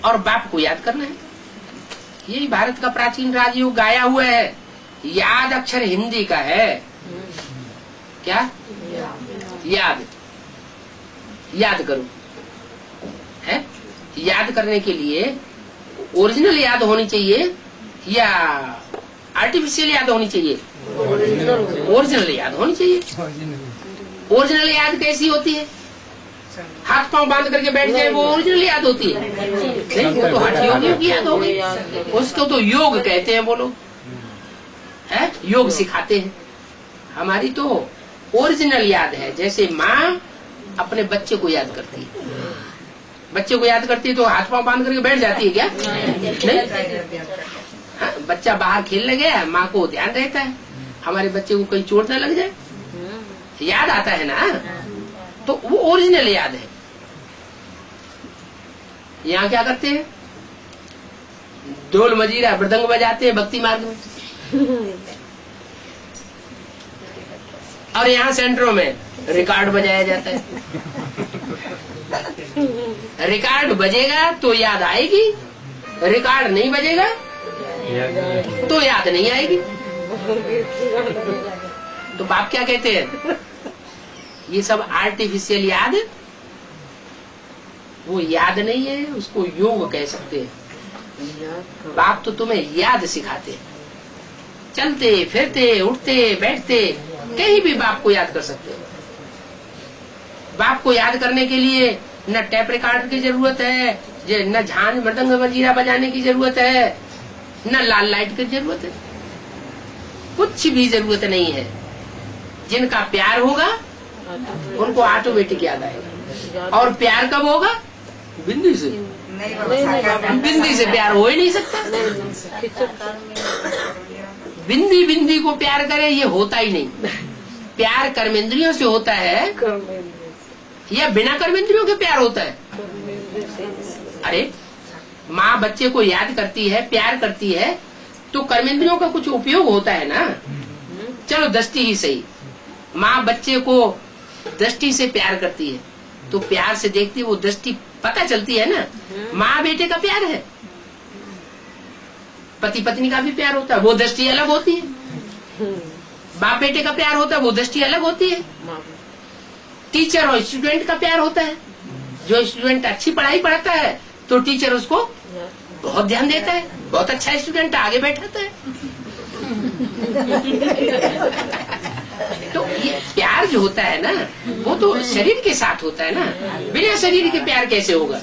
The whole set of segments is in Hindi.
और बाप को याद करना है। यही भारत का प्राचीन राजयोग गाया हुआ है। याद अक्षर हिंदी का है। क्या? याद। याद करो है। याद करने के लिए ओरिजिनल याद होनी चाहिए या आर्टिफिशियल याद होनी चाहिए? ओरिजिनल याद होनी चाहिए। ओरिजिनल याद कैसी होती है? हाथ पांव बांध करके बैठ जाए वो ओरिजिनल याद होती है? नहीं, वो तो हठ योगियों की याद होगी। उसको तो योग कहते हैं वो लोग, है योग सिखाते हैं। हमारी तो ओरिजिनल याद है। जैसे माँ अपने बच्चे को याद करती है, बच्चे को याद करती है तो हाथ पांव बांध करके बैठ जाती है क्या? नहीं। हाँ, बच्चा बाहर खेलने गया, माँ को ध्यान रहता है हमारे बच्चे को कहीं चोट न लग जाए, याद आता है ना। तो वो ओरिजिनल याद है। यहाँ क्या करते हैं? ढोल मजीरा मृदंग बजाते हैं भक्ति मार्ग में, और यहाँ सेंटरों में रिकॉर्ड बजाया जाता है। रिकॉर्ड बजेगा तो याद आएगी, रिकॉर्ड नहीं बजेगा तो याद नहीं आएगी। तो बाप क्या कहते हैं? ये सब आर्टिफिशियल याद, वो याद नहीं है, उसको योग कह सकते हैं। बाप तो तुम्हें याद सिखाते हैं। चलते फिरते उठते बैठते कहीं भी बाप को याद कर सकते हो। बाप को याद करने के लिए न टेप रिकॉर्डर की जरूरत है, न झांझ मृदंग मंजीरा बजाने की जरूरत है, न लाल लाइट की जरूरत है, कुछ भी जरूरत नहीं है। जिनका प्यार होगा उनको ऑटोमेटिक याद आएगा। और प्यार कब होगा? बिंदी से। बिंदी से प्यार हो ही नहीं सकता। बिंदी बिंदी को प्यार करे ये होता ही नहीं। प्यार कर्मेंद्रियों से होता है या बिना कर्मेंद्रियों के प्यार होता है? अरे माँ बच्चे को याद करती है, प्यार करती है, तो कर्मेंद्रियों का कुछ उपयोग होता है ना। चलो दृष्टि ही सही, माँ बच्चे को दृष्टि से प्यार करती है तो प्यार से देखती है, वो दृष्टि पता चलती है ना। माँ बेटे का प्यार है, पति पत्नी का भी प्यार होता है, वो दृष्टि अलग होती है। बाप बेटे का प्यार होता है, वो दृष्टि अलग होती है। टीचर और स्टूडेंट का प्यार होता है। जो स्टूडेंट अच्छी पढ़ाई पढ़ाता है तो टीचर उसको बहुत ध्यान देता है, बहुत अच्छा स्टूडेंट आगे बैठाता है। तो ये प्यार जो होता है ना, वो तो शरीर के साथ होता है ना, बिना शरीर के प्यार कैसे होगा?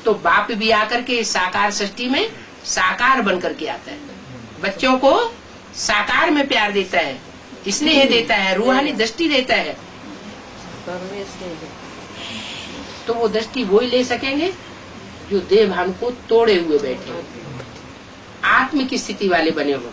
तो बाप भी आकर के साकार सृष्टि में साकार बन करके आता है, बच्चों को साकार में प्यार देता है, स्नेह देता है, रूहानी दृष्टि देता है। तो वो दृष्टि वो ही ले सकेंगे जो देह भान को तोड़े हुए बैठे, आत्म की स्थिति वाले बने हो।